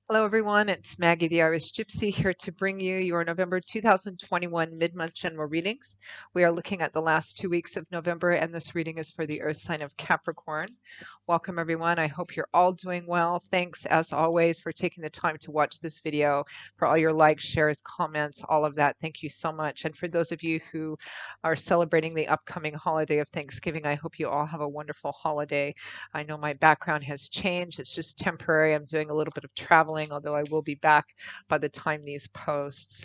Hello, everyone. It's Maggie, the Irish Gypsy, here to bring you your November 2021 mid-month general readings. We are looking at the last 2 weeks of November, and this reading is for the Earth sign of Capricorn. Welcome, everyone. I hope you're all doing well. Thanks, as always, for taking the time to watch this video, for all your likes, shares, comments, all of that. Thank you so much. And for those of you who are celebrating the upcoming holiday of Thanksgiving, I hope you all have a wonderful holiday. I know my background has changed. It's just temporary. I'm doing a little bit of traveling, although I will be back by the time these posts.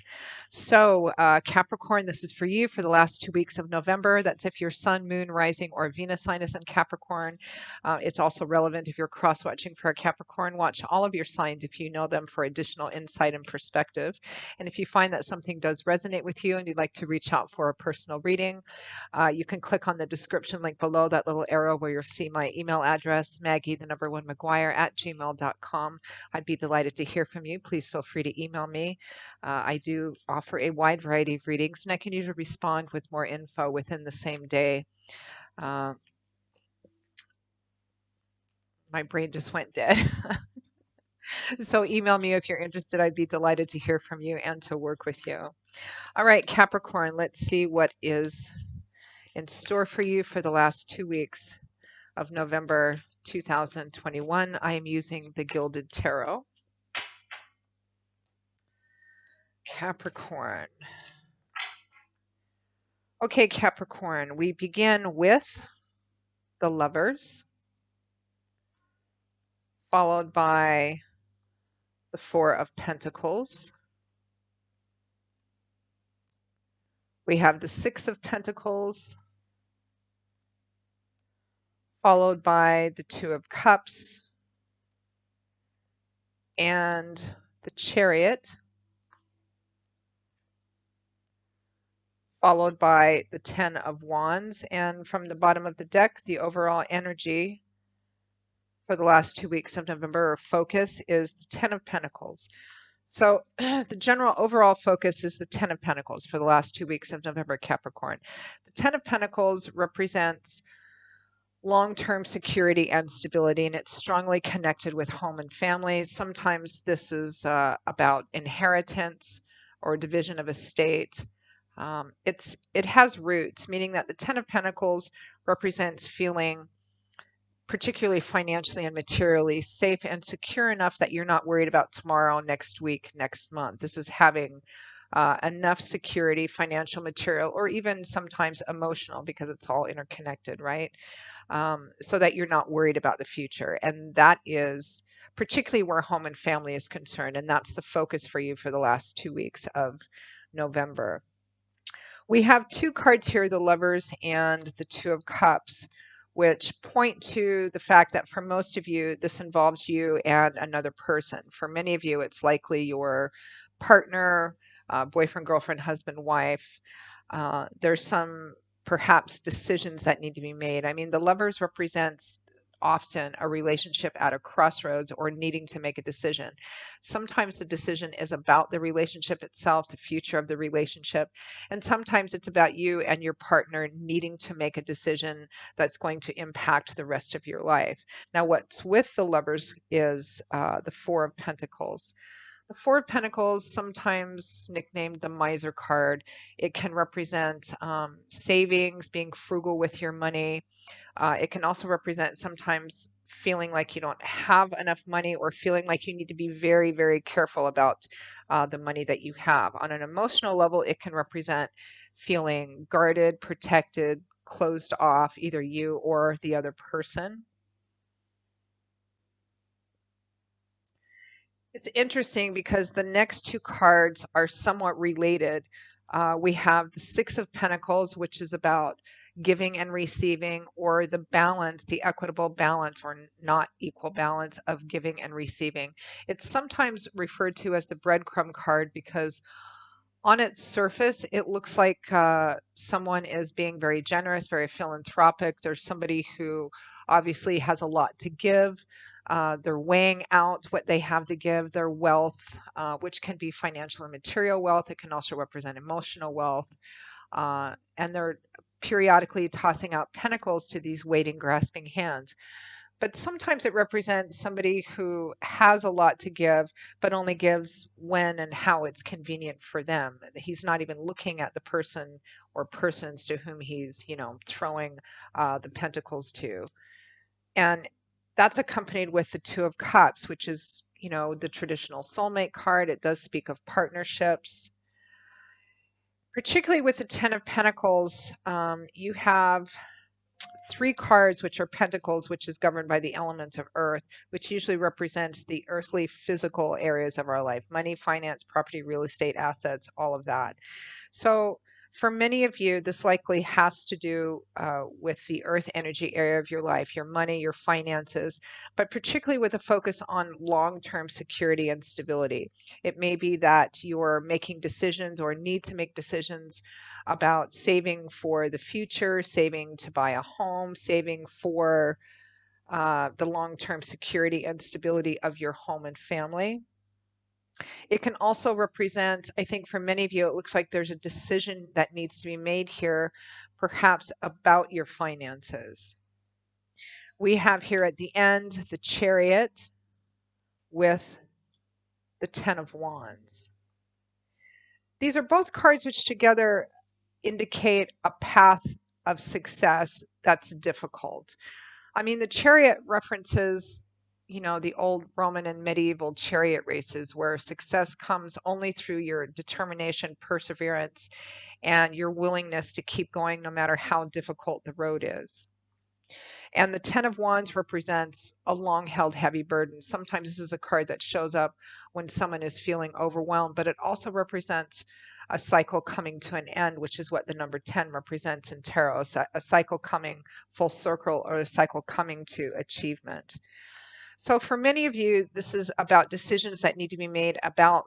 So, Capricorn, this is for you for the last 2 weeks of November. That's if your sun, moon, rising, or Venus sign is in Capricorn. It's also relevant if you're cross watching for a Capricorn. Watch all of your signs if you know them for additional insight and perspective. And if you find that something does resonate with you and you'd like to reach out for a personal reading, you can click on the description link below, that little arrow where you'll see my email address, Maggie1McGuire@gmail.com. I'd be delighted to hear from you. Please feel free to email me. I do offer a wide variety of readings, and I can usually respond with more info within the same day. My brain just went dead. So email me if you're interested. I'd be delighted to hear from you and to work with you. All right, Capricorn, let's see what is in store for you for the last 2 weeks of November 2021. I am using the Gilded Tarot. Capricorn. Okay, Capricorn, we begin with the Lovers, followed by the Four of Pentacles. We have the Six of Pentacles, followed by the Two of Cups and the Chariot, followed by the Ten of Wands. And from the bottom of the deck, the overall energy for the last 2 weeks of November, or focus, is the Ten of Pentacles. So the general overall focus is the Ten of Pentacles for the last 2 weeks of November, Capricorn. The Ten of Pentacles represents long-term security and stability, and it's strongly connected with home and family. Sometimes this is about inheritance or division of estate. It has roots, meaning that the Ten of Pentacles represents feeling particularly financially and materially safe and secure enough that you're not worried about tomorrow, next week, next month. This is having enough security, financial, material, or even sometimes emotional, because it's all interconnected, right? So that you're not worried about the future. And that is particularly where home and family is concerned. And that's the focus for you for the last 2 weeks of November. We have two cards here, the Lovers and the Two of Cups, which point to the fact that for most of you, this involves you and another person. For many of you, it's likely your partner, boyfriend, girlfriend, husband, wife. There's some perhaps decisions that need to be made. I mean, the Lovers represents often a relationship at a crossroads or needing to make a decision. Sometimes the decision is about the relationship itself, the future of the relationship, and sometimes it's about you and your partner needing to make a decision that's going to impact the rest of your life. Now, what's with the Lovers is the Four of Pentacles. The Four of Pentacles, sometimes nicknamed the Miser card, it can represent savings, being frugal with your money. It can also represent sometimes feeling like you don't have enough money, or feeling like you need to be very, very careful about the money that you have. On an emotional level, it can represent feeling guarded, protected, closed off, either you or the other person. It's interesting because the next two cards are somewhat related. We have the Six of Pentacles, which is about giving and receiving, or the balance, the equitable balance or not equal balance of giving and receiving. It's sometimes referred to as the breadcrumb card because on its surface, it looks like someone is being very generous, very philanthropic. There's somebody who obviously has a lot to give. They're weighing out what they have to give, their wealth, which can be financial and material wealth. It can also represent emotional wealth. And they're periodically tossing out pentacles to these waiting, grasping hands. but sometimes it represents somebody who has a lot to give, but only gives when and how it's convenient for them. He's not even looking at the person or persons to whom he's, throwing the pentacles to. And that's accompanied with the Two of Cups, which is, the traditional soulmate card. It does speak of partnerships. Particularly with the Ten of Pentacles, you have three cards, which are pentacles, which is governed by the element of earth, which usually represents the earthly physical areas of our life: money, finance, property, real estate, assets, all of that. So for many of you, this likely has to do with the earth energy area of your life, your money, your finances, but particularly with a focus on long-term security and stability. It may be that you're making decisions or need to make decisions about saving for the future, saving to buy a home, saving for the long-term security and stability of your home and family. It can also represent, I think for many of you, it looks like there's a decision that needs to be made here, perhaps about your finances. We have here at the end the Chariot with the Ten of Wands. These are both cards which together indicate a path of success that's difficult. I mean, the Chariot references, the old Roman and medieval chariot races where success comes only through your determination, perseverance, and your willingness to keep going no matter how difficult the road is. And the Ten of Wands represents a long-held heavy burden. Sometimes this is a card that shows up when someone is feeling overwhelmed, but it also represents a cycle coming to an end, which is what the number 10 represents in tarot, a cycle coming full circle or a cycle coming to achievement. So for many of you, this is about decisions that need to be made about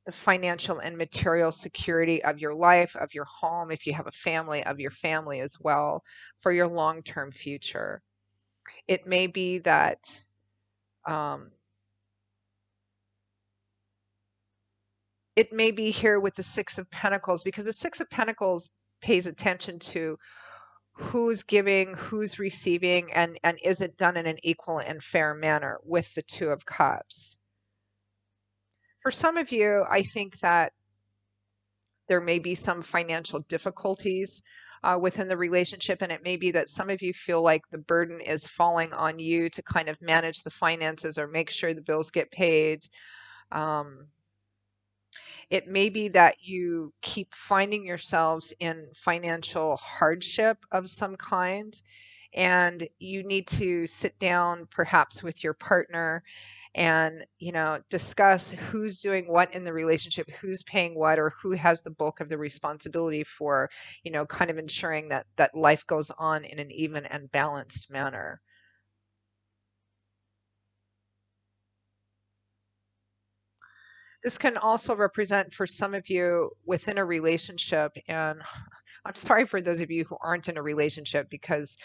the financial and material security of your life, of your home, if you have a family, of your family as well, for your long-term future. It may be that it may be here with the Six of Pentacles, because the Six of Pentacles pays attention to who's giving, who's receiving, and is it done in an equal and fair manner with the Two of Cups. For some of you, I think that there may be some financial difficulties within the relationship, and it may be that some of you feel like the burden is falling on you to kind of manage the finances or make sure the bills get paid. It may be that you keep finding yourselves in financial hardship of some kind, and you need to sit down perhaps with your partner and discuss who's doing what in the relationship, who's paying what, or who has the bulk of the responsibility for kind of ensuring that life goes on in an even and balanced manner. This can also represent for some of you within a relationship, and I'm sorry for those of you who aren't in a relationship, because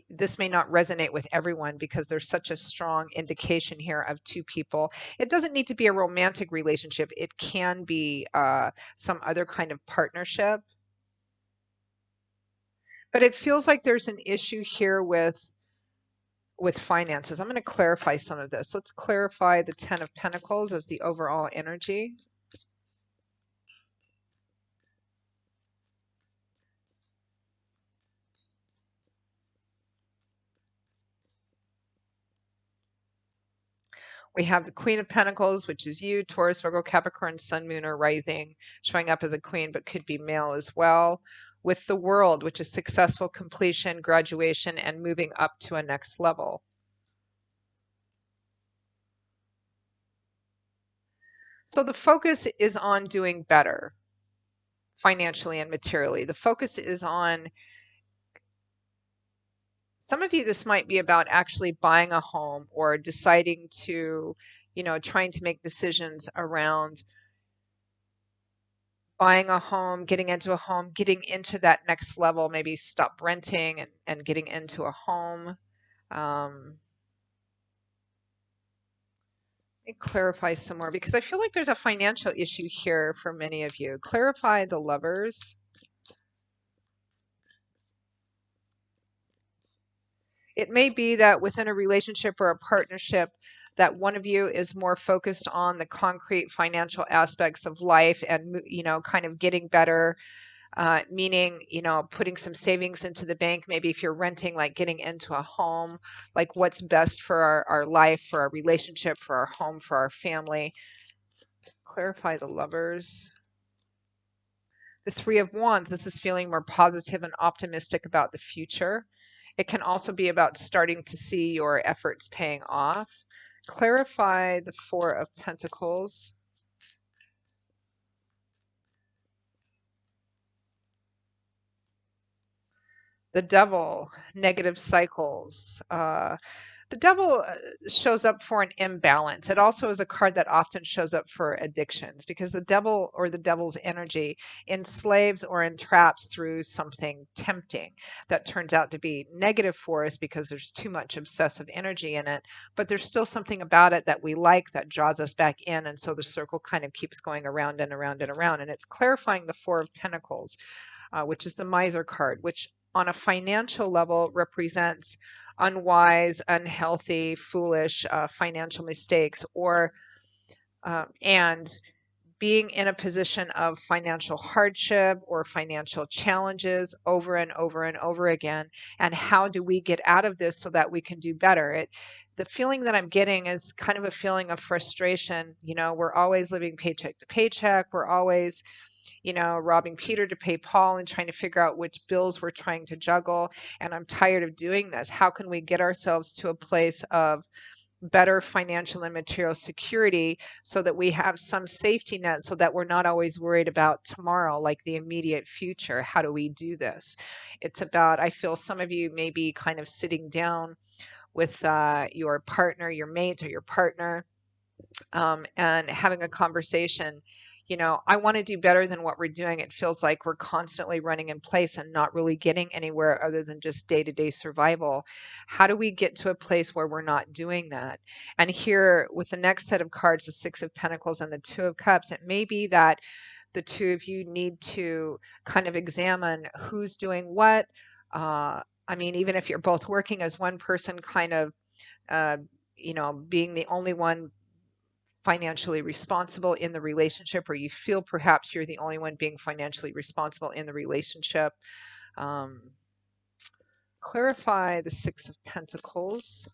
this may not resonate with everyone because there's such a strong indication here of two people. It doesn't need to be a romantic relationship. It can be some other kind of partnership. But it feels like there's an issue here with finances. I'm going to clarify some of this. Let's clarify the Ten of Pentacles as the overall energy. We have the Queen of Pentacles, which is you, Taurus, Virgo, Capricorn, Sun, Moon, or Rising, showing up as a queen, but could be male as well. With the World, which is successful completion, graduation, and moving up to a next level. So the focus is on doing better financially and materially. The focus is on, some of you, this might be about actually buying a home or deciding to, trying to make decisions around buying a home, getting into a home, getting into that next level, maybe stop renting and getting into a home. Let me clarify some more, because I feel like there's a financial issue here for many of you. Clarify the Lovers. It may be that within a relationship or a partnership, that one of you is more focused on the concrete financial aspects of life and, kind of getting better, meaning, putting some savings into the bank. Maybe if you're renting, like getting into a home, like what's best for our life, for our relationship, for our home, for our family. Clarify the Lovers. The Three of Wands, this is feeling more positive and optimistic about the future. It can also be about starting to see your efforts paying off. Clarify the Four of Pentacles. The Devil, negative cycles. The Devil shows up for an imbalance. It also is a card that often shows up for addictions because the devil or the devil's energy enslaves or entraps through something tempting that turns out to be negative for us because there's too much obsessive energy in it. But there's still something about it that we like that draws us back in. And so the circle kind of keeps going around and around and around. And it's clarifying the Four of Pentacles, which is the Miser card, which on a financial level represents unwise, unhealthy, foolish financial mistakes, or and being in a position of financial hardship or financial challenges over and over and over again. And how do we get out of this so that we can do better? The feeling that I'm getting is kind of a feeling of frustration. We're always living paycheck to paycheck. We're always robbing Peter to pay Paul and trying to figure out which bills we're trying to juggle. And I'm tired of doing this. How can we get ourselves to a place of better financial and material security so that we have some safety net so that we're not always worried about tomorrow, like the immediate future? How do we do this? It's about, I feel some of you may be kind of sitting down with your partner, your mate, or your partner, and having a conversation. I want to do better than what we're doing. It feels like we're constantly running in place and not really getting anywhere other than just day-to-day survival. How do we get to a place where we're not doing that? And here with the next set of cards, the Six of Pentacles and the Two of Cups, it may be that the two of you need to kind of examine who's doing what. Even if you're both working as one person, kind of, being the only one financially responsible in the relationship, or you feel perhaps you're the only one being financially responsible in the relationship. Clarify the Six of Pentacles.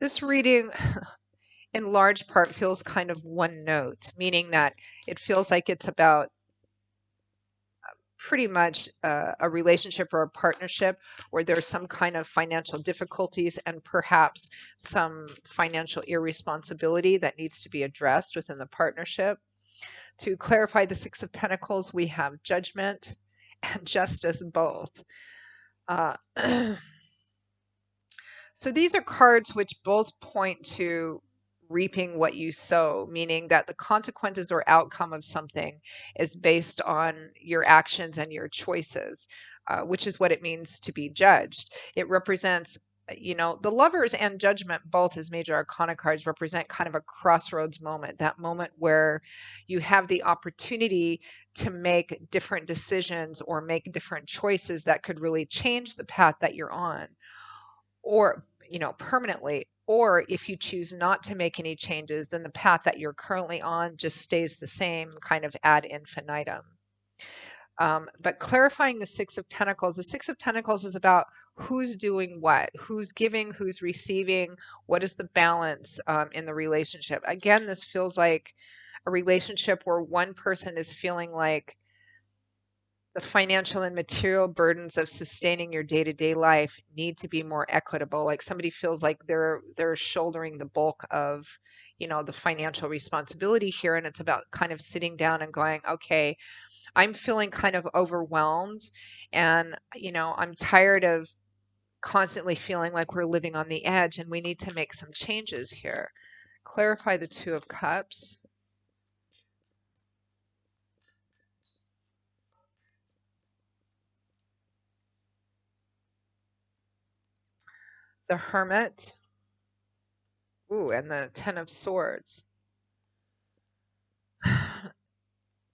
This reading in large part feels kind of one note, meaning that it feels like it's about pretty much a relationship or a partnership where there's some kind of financial difficulties and perhaps some financial irresponsibility that needs to be addressed within the partnership. To clarify the Six of Pentacles, we have Judgment and Justice both. So these are cards which both point to reaping what you sow, meaning that the consequences or outcome of something is based on your actions and your choices, which is what it means to be judged. It represents, the Lovers and Judgment, both as major arcana cards, represent kind of a crossroads moment, that moment where you have the opportunity to make different decisions or make different choices that could really change the path that you're on, or permanently. Or if you choose not to make any changes, then the path that you're currently on just stays the same, kind of ad infinitum. But clarifying the Six of Pentacles, the Six of Pentacles is about who's doing what, who's giving, who's receiving, what is the balance in the relationship. Again, this feels like a relationship where one person is feeling like the financial and material burdens of sustaining your day-to-day life need to be more equitable. Like somebody feels like they're shouldering the bulk of, the financial responsibility here. And it's about kind of sitting down and going, okay, I'm feeling kind of overwhelmed, and, I'm tired of constantly feeling like we're living on the edge and we need to make some changes here. Clarify the Two of Cups. The Hermit. Ooh, and the Ten of Swords.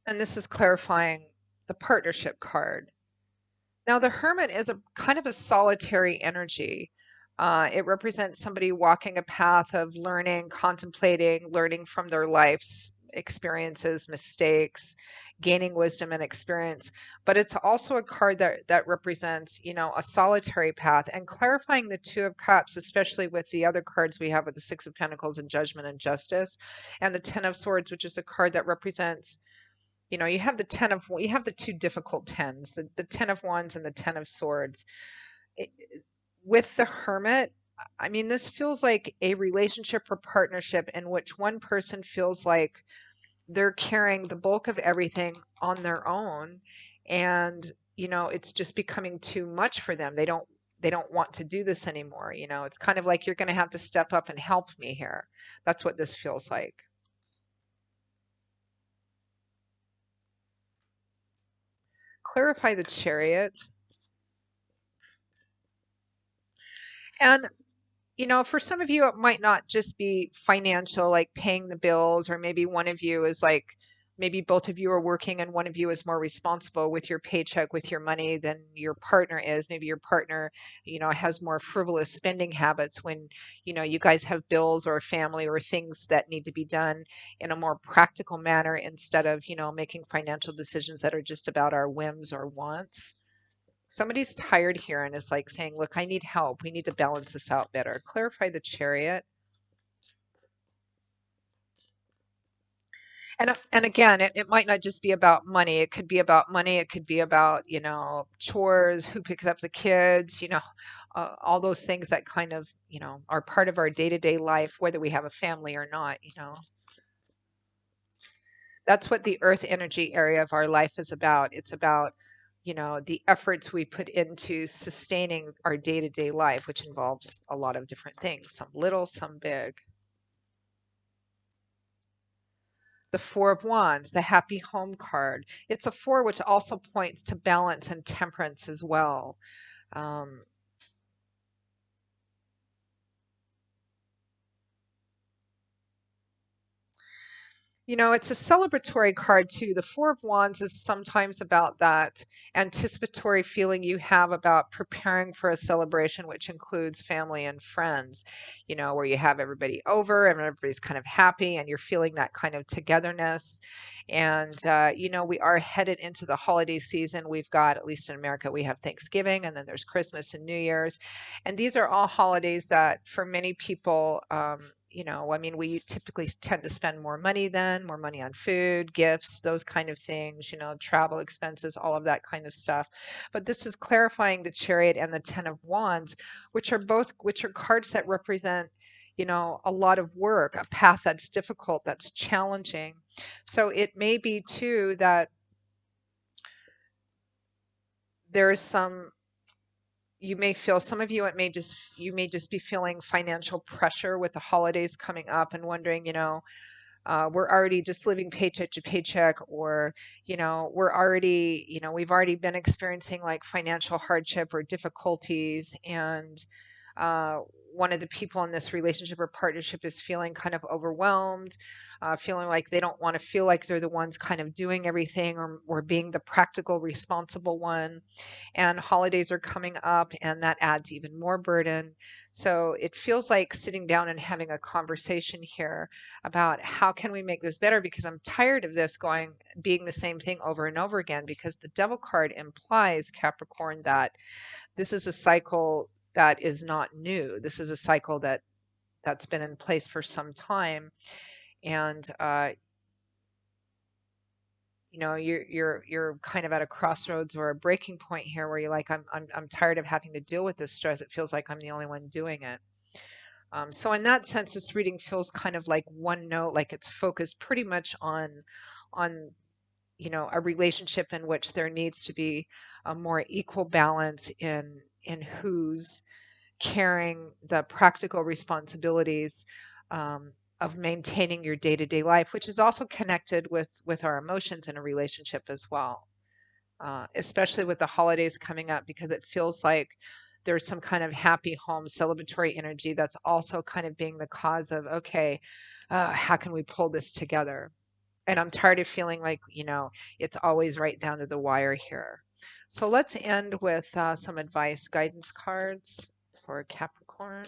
And this is clarifying, the partnership card. Now, the Hermit is a kind of a solitary energy. It represents somebody walking a path of learning, contemplating, learning from their life's experiences, mistakes, gaining wisdom and experience. But it's also a card that represents, a solitary path and clarifying the Two of Cups, especially with the other cards we have with the Six of Pentacles and Judgment and Justice, and the Ten of Swords, which is a card that represents you have you have the two difficult tens, the Ten of Wands and the Ten of Swords. It, with the Hermit, I mean, this feels like a relationship or partnership in which one person feels like they're carrying the bulk of everything on their own, and it's just becoming too much for them. They don't want to do this anymore. It's kind of like you're going to have to step up and help me here. That's what this feels like. Clarify the Chariot. And for some of you, it might not just be financial, like paying the bills, or maybe one of you is like, maybe both of you are working and one of you is more responsible with your paycheck, with your money than your partner is. Maybe your partner, has more frivolous spending habits when, you guys have bills or a family or things that need to be done in a more practical manner instead of, making financial decisions that are just about our whims or wants. Somebody's tired here and is like saying, look, I need help. We need to balance this out better. Clarify the Chariot. And again, it might not just be about money. It could be about money. It could be about, chores, who picks up the kids, all those things that kind of, are part of our day-to-day life, whether we have a family or not. That's what the earth energy area of our life is about. It's about, the efforts we put into sustaining our day-to-day life, which involves a lot of different things, some little, some big. The Four of Wands, the Happy Home card. It's a four, which also points to balance and temperance as well. Um, it's a celebratory card too. The Four of Wands is sometimes about that anticipatory feeling you have about preparing for a celebration, which includes family and friends, where you have everybody over and everybody's kind of happy and you're feeling that kind of togetherness. And, we are headed into the holiday season. We've got, at least in America, we have Thanksgiving and then there's Christmas and New Year's. And these are all holidays that for many people, I mean, we typically tend to spend more money then, more money on food, gifts, those kind of things, travel expenses, all of that kind of stuff. But this is clarifying the Chariot and the Ten of Wands, which are cards that represent, a lot of work, a path that's difficult, that's challenging. So it may be too that there's you may feel, some of you, you may just be feeling financial pressure with the holidays coming up and wondering, we're already just living paycheck to paycheck, or, we've already been experiencing like financial hardship or difficulties. And uh, one of the people in this relationship or partnership is feeling kind of overwhelmed, feeling like they don't want to feel like they're the ones kind of doing everything, or being the practical, responsible one. And holidays are coming up, and that adds even more burden. So it feels like sitting down and having a conversation here about how can we make this better, because I'm tired of this being the same thing over and over again, because the Devil card implies, Capricorn, that this is a cycle that is not new. This is a cycle that's been in place for some time. And you're kind of at a crossroads or a breaking point here, where you're like, I'm tired of having to deal with this stress. It feels like I'm the only one doing it. So in that sense, this reading feels kind of like one note, like it's focused pretty much on a relationship in which there needs to be a more equal balance in who's carrying the practical responsibilities, of maintaining your day-to-day life, which is also connected with our emotions in a relationship as well, especially with the holidays coming up, because it feels like there's some kind of happy home celebratory energy that's also kind of being the cause of, okay, how can we pull this together? And I'm tired of feeling like, it's always right down to the wire here. So let's end with some advice guidance cards for Capricorn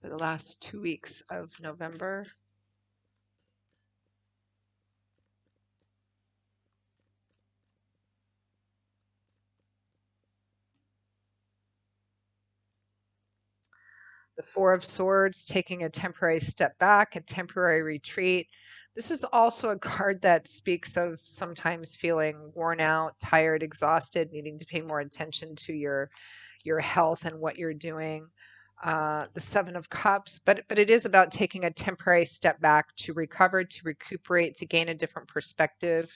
for the last 2 weeks of November. The Four of Swords, taking a temporary step back, a temporary retreat. This is also a card that speaks of sometimes feeling worn out, tired, exhausted, needing to pay more attention to your health and what you're doing. The Seven of Cups, but it is about taking a temporary step back to recover, to recuperate, to gain a different perspective.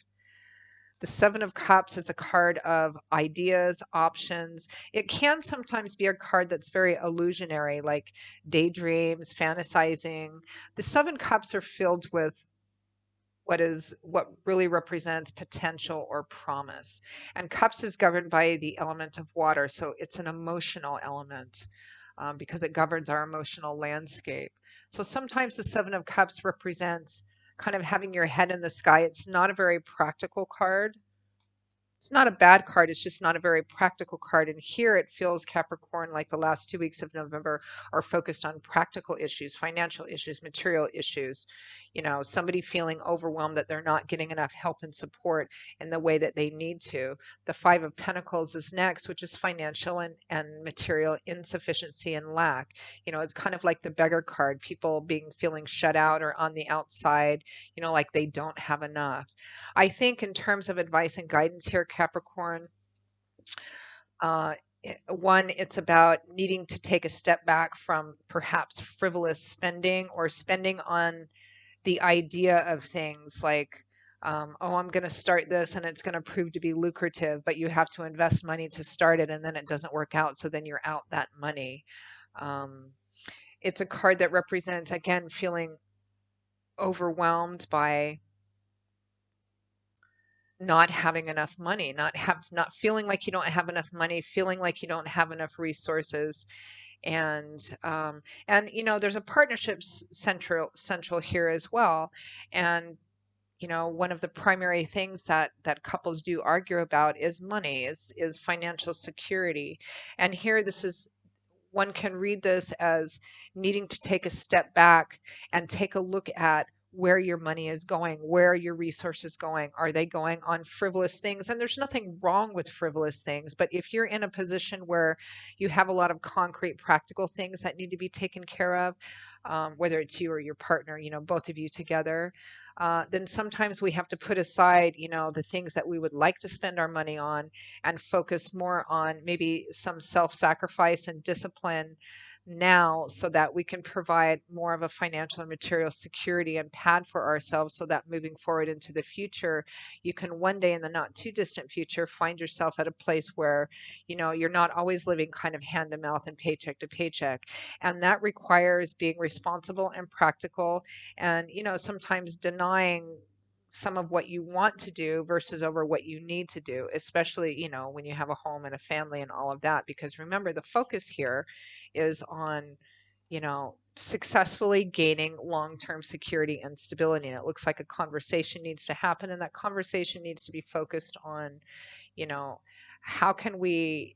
The Seven of Cups is a card of ideas, options. It can sometimes be a card that's very illusionary, like daydreams, fantasizing. The Seven Cups are filled with what really represents potential or promise. And cups is governed by the element of water, so it's an emotional element because it governs our emotional landscape. So sometimes the Seven of Cups represents kind of having your head in the sky. It's not a very practical card. It's not a bad card, it's just not a very practical card. And here it feels, Capricorn, like the last 2 weeks of November are focused on practical issues, financial issues, material issues. Somebody feeling overwhelmed that they're not getting enough help and support in the way that they need to. The Five of Pentacles is next, which is financial and material insufficiency and lack. It's kind of like the beggar card, people feeling shut out or on the outside, like they don't have enough. I think in terms of advice and guidance here, Capricorn, uh, one, it's about needing to take a step back from perhaps frivolous spending or spending on the idea of things like, oh, I'm going to start this and it's going to prove to be lucrative, but you have to invest money to start it and then it doesn't work out. So then you're out that money. Um, it's a card that represents, again, feeling overwhelmed by not having enough money, not feeling like you don't have enough money, feeling like you don't have enough resources. And there's a partnerships central here as well. And one of the primary things that couples do argue about is money, is financial security. And here, this is one can read this as needing to take a step back and take a look at where your money is going, where are your resources going? Are they going on frivolous things? And there's nothing wrong with frivolous things, but if you're in a position where you have a lot of concrete, practical things that need to be taken care of, whether it's you or your partner, both of you together, then sometimes we have to put aside, the things that we would like to spend our money on and focus more on maybe some self-sacrifice and discipline now so that we can provide more of a financial and material security and pad for ourselves so that moving forward into the future, you can one day in the not too distant future find yourself at a place where, you're not always living kind of hand to mouth and paycheck to paycheck. And that requires being responsible and practical and, sometimes denying some of what you want to do versus over what you need to do, especially, when you have a home and a family and all of that. Because remember, the focus here is on, successfully gaining long-term security and stability. And it looks like a conversation needs to happen, and that conversation needs to be focused on, you know, how can we,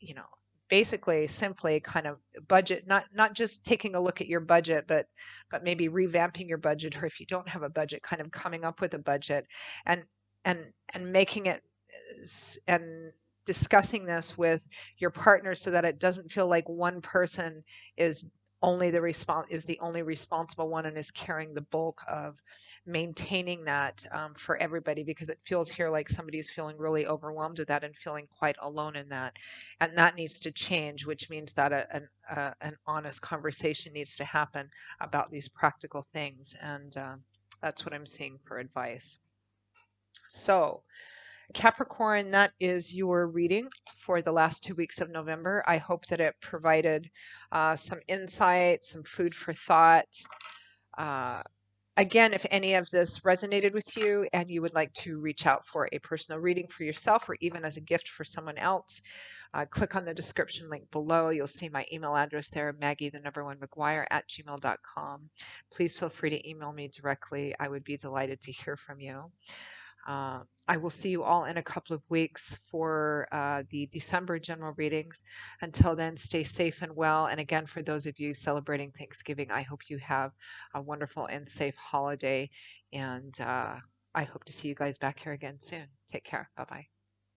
you know, basically simply kind of budget, not just taking a look at your budget, but maybe revamping your budget, or if you don't have a budget, kind of coming up with a budget and and making it and discussing this with your partner so that it doesn't feel like one person is is the only responsible one and is carrying the bulk of maintaining that for everybody, because it feels here like somebody is feeling really overwhelmed with that and feeling quite alone in that, and that needs to change, which means that an honest conversation needs to happen about these practical things, and that's what I'm seeing for advice. So Capricorn, that is your reading for the last 2 weeks of November. I hope that it provided some insight, some food for thought. Uh, Again, if any of this resonated with you and you would like to reach out for a personal reading for yourself or even as a gift for someone else, click on the description link below. You'll see my email address there, Maggie1McGuire@gmail.com. Please feel free to email me directly. I would be delighted to hear from you. I will see you all in a couple of weeks for the December general readings. Until then, stay safe and well. And again, for those of you celebrating Thanksgiving, I hope you have a wonderful and safe holiday. And I hope to see you guys back here again soon. Take care. Bye-bye.